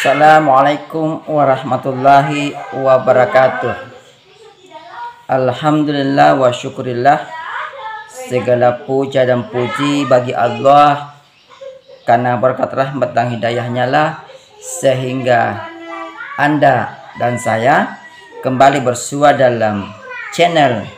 Assalamualaikum warahmatullahi wabarakatuh. Alhamdulillah wa syukurillah. Segala puja dan puji bagi Allah, karena berkat rahmat dan hidayahnya lah sehingga Anda dan saya kembali bersua dalam channel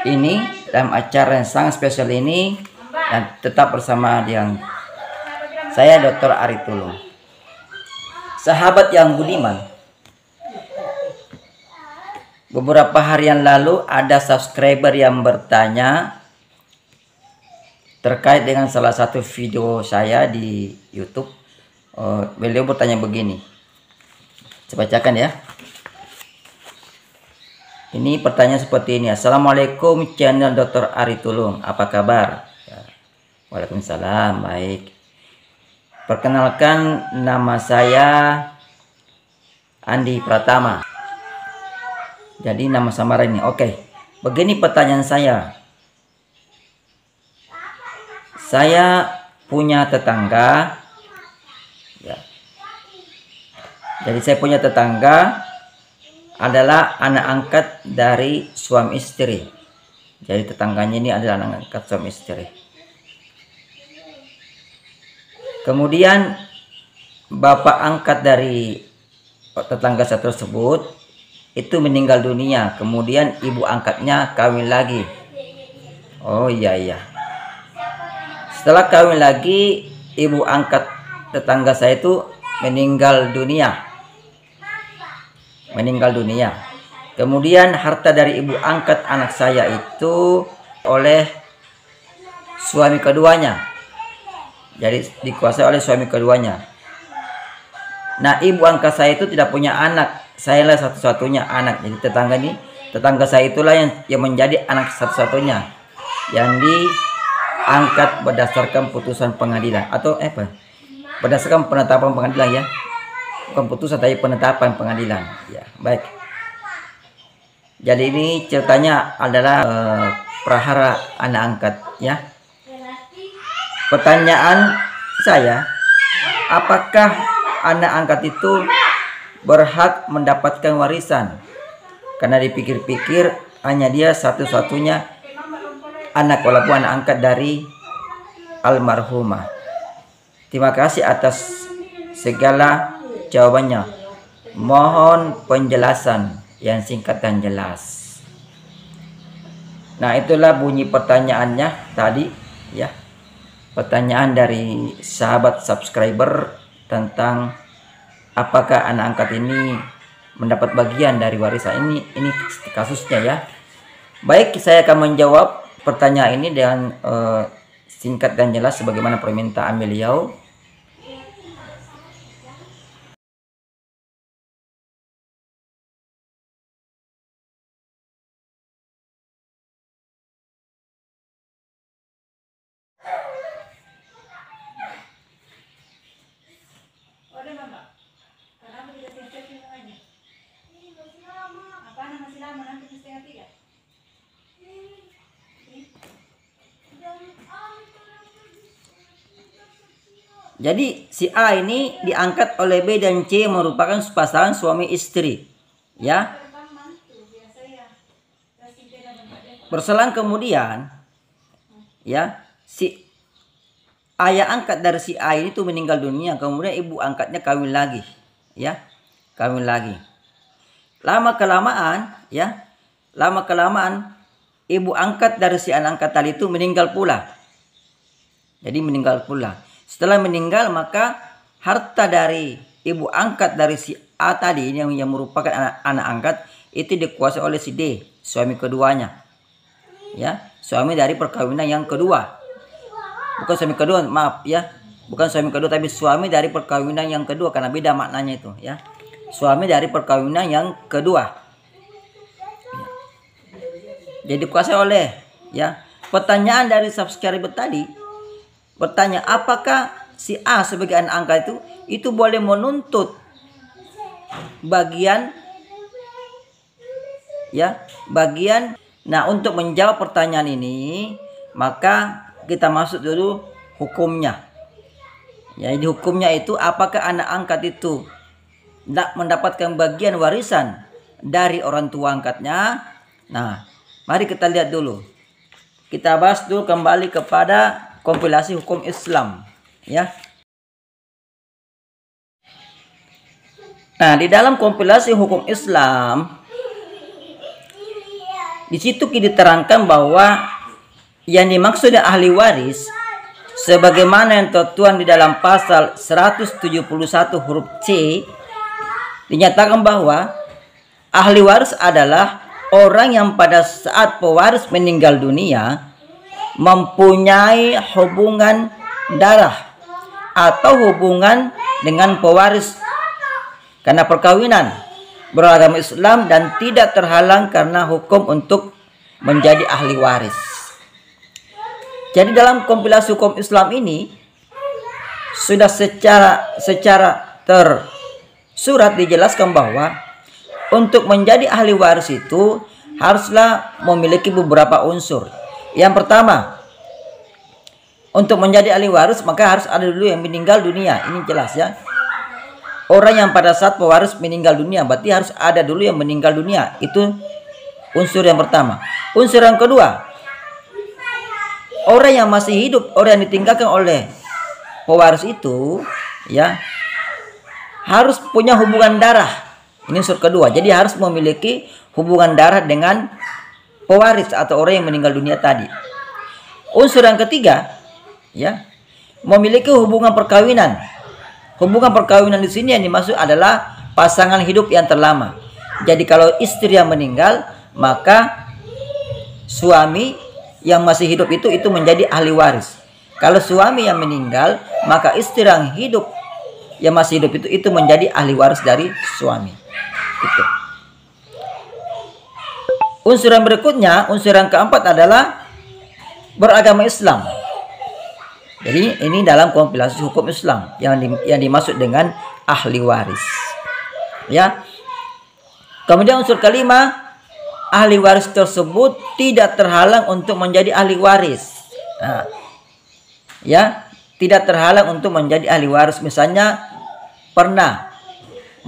ini, dalam acara yang sangat spesial ini, dan tetap bersama dengan saya Dr. Ari Tulung. Sahabat yang budiman, beberapa hari yang lalu ada subscriber yang bertanya terkait dengan salah satu video saya di YouTube. Beliau bertanya begini, saya bacakan ya. Ini pertanyaan seperti ini. Assalamualaikum channel Dr. Ari Tulung, apa kabar? Ya. Waalaikumsalam, baik. Perkenalkan, nama saya Andi Pratama. Jadi nama samaran ini. Oke. Begini pertanyaan saya. Saya punya tetangga. Ya. Jadi saya punya tetangga adalah anak angkat dari suami istri. Jadi tetangganya ini adalah anak angkat suami istri. Kemudian bapak angkat dari tetangga saya tersebut itu meninggal dunia. Kemudian ibu angkatnya kawin lagi. Oh iya. Setelah kawin lagi, ibu angkat tetangga saya itu meninggal dunia. Kemudian harta dari ibu angkat anak saya itu oleh suami keduanya. Jadi dikuasai oleh suami keduanya. Nah, ibu angkat saya itu tidak punya anak. Saya lah satu-satunya anak. Jadi tetangga saya itulah yang menjadi anak satu-satunya yang diangkat berdasarkan putusan pengadilan atau berdasarkan penetapan pengadilan ya. Bukan putusan tapi penetapan pengadilan. Ya, baik. Jadi ini ceritanya adalah prahara anak angkat ya. Pertanyaan saya, apakah anak angkat itu berhak mendapatkan warisan? Karena dipikir-pikir hanya dia satu-satunya anak, walaupun anak angkat dari almarhumah. Terima kasih atas segala jawabannya. Mohon penjelasan yang singkat dan jelas. Nah, itulah bunyi pertanyaannya tadi ya. Pertanyaan dari sahabat subscriber tentang apakah anak angkat ini mendapat bagian dari warisan. Ini kasusnya ya. Baik, saya akan menjawab pertanyaan ini dengan singkat dan jelas sebagaimana permintaan beliau. Jadi si A ini diangkat oleh B dan C merupakan pasangan suami istri. Ya. Berselang kemudian ya, si ayah angkat dari si A ini tuh meninggal dunia, kemudian ibu angkatnya kawin lagi. Ya. Kawin lagi. Lama kelamaan ibu angkat dari si anak angkat tadi itu meninggal pula. Jadi meninggal pula. Setelah meninggal, maka harta dari ibu angkat dari si A tadi yang merupakan anak angkat itu dikuasai oleh si D, suami keduanya. Ya, suami dari perkawinan yang kedua. Bukan suami kedua, maaf ya. Bukan suami kedua tapi suami dari perkawinan yang kedua, karena beda maknanya itu ya. Suami dari perkawinan yang kedua. Ya. Jadi dikuasai oleh ya. Pertanyaan dari subscriber tadi bertanya, apakah si A sebagai anak angkat itu boleh menuntut bagian ya, bagian. Nah, untuk menjawab pertanyaan ini maka kita masuk dulu hukumnya Ya, di hukumnya itu apakah anak angkat itu tidak mendapatkan bagian warisan dari orang tua angkatnya? Nah, mari kita lihat dulu. Kita bahas dulu kembali kepada kompilasi hukum Islam, ya. Nah, di dalam kompilasi hukum Islam, di situ diterangkan bahwa yang dimaksud ahli waris sebagaimana yang tertuang di dalam pasal 171 huruf C, dinyatakan bahwa ahli waris adalah orang yang pada saat pewaris meninggal dunia mempunyai hubungan darah atau hubungan dengan pewaris karena perkawinan beragama Islam dan tidak terhalang karena hukum untuk menjadi ahli waris. Jadi dalam kompilasi hukum Islam ini sudah secara tersurat dijelaskan bahwa untuk menjadi ahli waris itu haruslah memiliki beberapa unsur. Yang pertama, untuk menjadi ahli waris maka harus ada dulu yang meninggal dunia. Ini jelas ya. Orang yang pada saat pewaris meninggal dunia berarti harus ada dulu yang meninggal dunia. Itu unsur yang pertama. Unsur yang kedua, orang yang masih hidup, orang yang ditinggalkan oleh pewaris itu, ya, harus punya hubungan darah. Ini unsur kedua. Jadi harus memiliki hubungan darah dengan pewaris atau orang yang meninggal dunia tadi. Unsur yang ketiga, ya, memiliki hubungan perkawinan. Hubungan perkawinan di sini yang dimaksud adalah pasangan hidup yang terlama. Jadi kalau istri yang meninggal, maka suami yang masih hidup itu menjadi ahli waris. Kalau suami yang meninggal, maka istri yang hidup yang masih hidup itu menjadi ahli waris dari suami. Itu. Unsur yang berikutnya, unsur yang keempat adalah beragama Islam. Jadi ini dalam kompilasi hukum Islam yang dimaksud dengan ahli waris. Ya. Kemudian unsur kelima, ahli waris tersebut tidak terhalang untuk menjadi ahli waris. Nah, ya, tidak terhalang untuk menjadi ahli waris. Misalnya pernah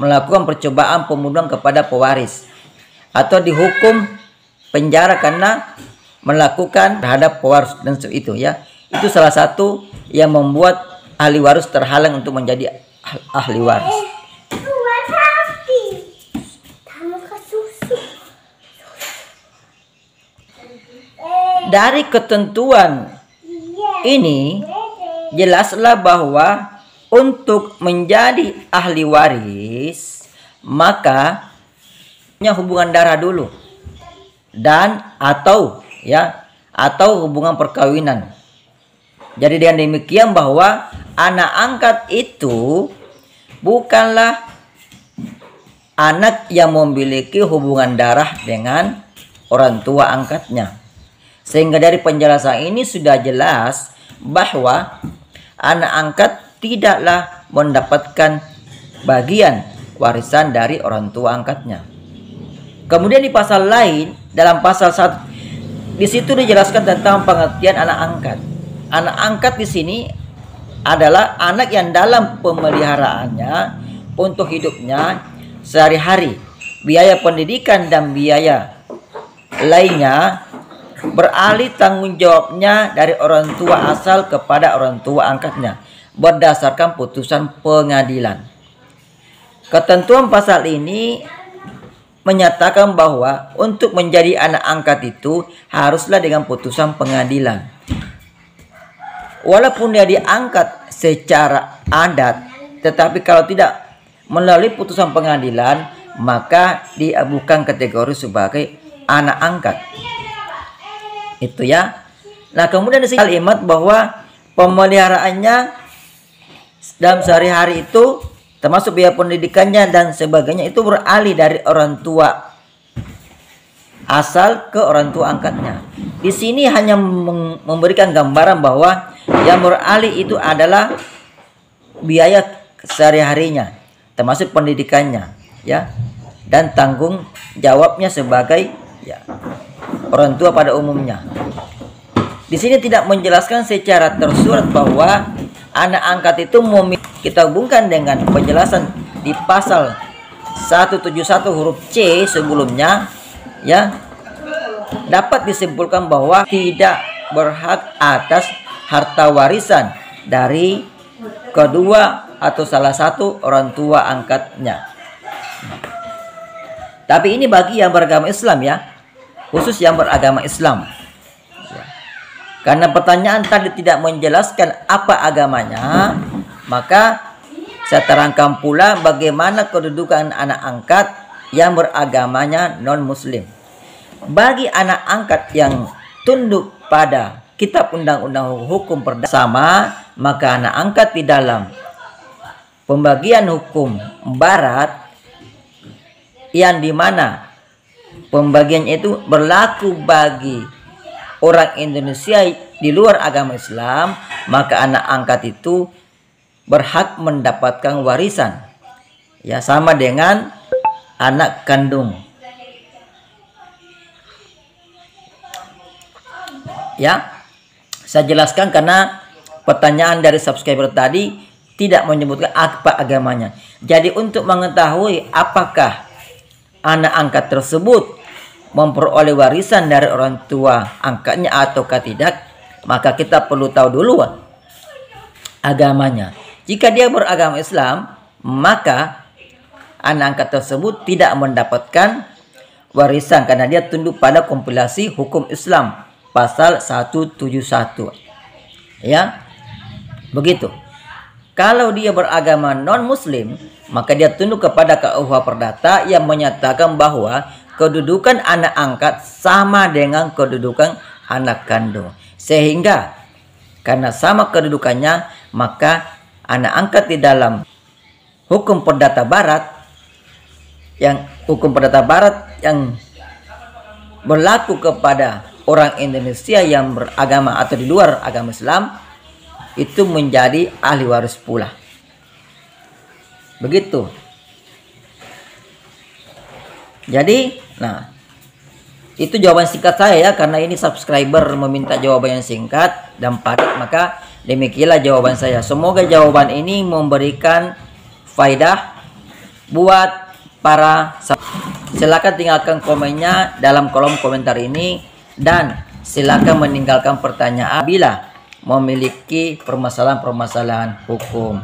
melakukan percobaan pembunuhan kepada pewaris atau dihukum penjara karena melakukan terhadap pewaris dan itu, ya. Itu salah satu yang membuat ahli waris terhalang untuk menjadi ahli waris. Dari ketentuan ini jelaslah bahwa untuk menjadi ahli waris maka punya hubungan darah dulu dan atau hubungan perkawinan. Jadi dengan demikian bahwa anak angkat itu bukanlah anak yang memiliki hubungan darah dengan orang tua angkatnya. Sehingga dari penjelasan ini sudah jelas bahwa anak angkat tidaklah mendapatkan bagian warisan dari orang tua angkatnya. Kemudian di pasal lain, dalam pasal 1, di situ dijelaskan tentang pengertian anak angkat. Anak angkat di sini adalah anak yang dalam pemeliharaannya untuk hidupnya sehari-hari, biaya pendidikan dan biaya lainnya beralih tanggung jawabnya dari orang tua asal kepada orang tua angkatnya berdasarkan putusan pengadilan. Ketentuan pasal ini menyatakan bahwa untuk menjadi anak angkat itu haruslah dengan putusan pengadilan. Walaupun dia diangkat secara adat, tetapi kalau tidak melalui putusan pengadilan, maka dia bukan kategori sebagai anak angkat. Itu ya. Nah, kemudian di sini kalimat bahwa pemeliharaannya dalam sehari-hari itu termasuk biaya pendidikannya dan sebagainya itu beralih dari orang tua asal ke orang tua angkatnya. Di sini hanya memberikan gambaran bahwa yang beralih itu adalah biaya sehari-harinya, termasuk pendidikannya, ya, dan tanggung jawabnya sebagai orang tua pada umumnya. Di sini tidak menjelaskan secara tersurat bahwa anak angkat itu kita hubungkan dengan penjelasan di pasal 171 huruf C sebelumnya, ya, dapat disimpulkan bahwa tidak berhak atas harta warisan dari kedua atau salah satu orang tua angkatnya. Tapi ini bagi yang beragama Islam, ya, khusus yang beragama Islam. Karena pertanyaan tadi tidak menjelaskan apa agamanya, maka saya terangkan pula bagaimana kedudukan anak angkat yang beragamanya non-muslim. Bagi anak angkat yang tunduk pada kitab undang-undang hukum perdata sama, maka anak angkat di dalam pembagian hukum barat, yang dimana pembagiannya itu berlaku bagi orang Indonesia di luar agama Islam, maka anak angkat itu berhak mendapatkan warisan, ya, sama dengan anak kandung, ya. Saya jelaskan karena pertanyaan dari subscriber tadi tidak menyebutkan apa agamanya. Jadi untuk mengetahui apakah anak angkat tersebut memperoleh warisan dari orang tua angkatnya ataukah tidak, maka kita perlu tahu dulu agamanya. Jika dia beragama Islam, maka anak angkat tersebut tidak mendapatkan warisan karena dia tunduk pada kompilasi hukum Islam pasal 171, ya, begitu. Kalau dia beragama non-muslim, maka dia tunduk kepada KUH Perdata yang menyatakan bahwa kedudukan anak angkat sama dengan kedudukan anak kandung. Sehingga karena sama kedudukannya, maka anak angkat di dalam hukum perdata barat yang berlaku kepada orang Indonesia yang beragama atau di luar agama Islam itu menjadi ahli waris pula. Begitu. Jadi, nah, itu jawaban singkat saya, ya, karena ini subscriber meminta jawaban yang singkat dan padat, maka demikianlah jawaban saya. Semoga jawaban ini memberikan faedah buat para. Silakan tinggalkan komennya dalam kolom komentar ini dan silakan meninggalkan pertanyaan bila memiliki permasalahan-permasalahan hukum.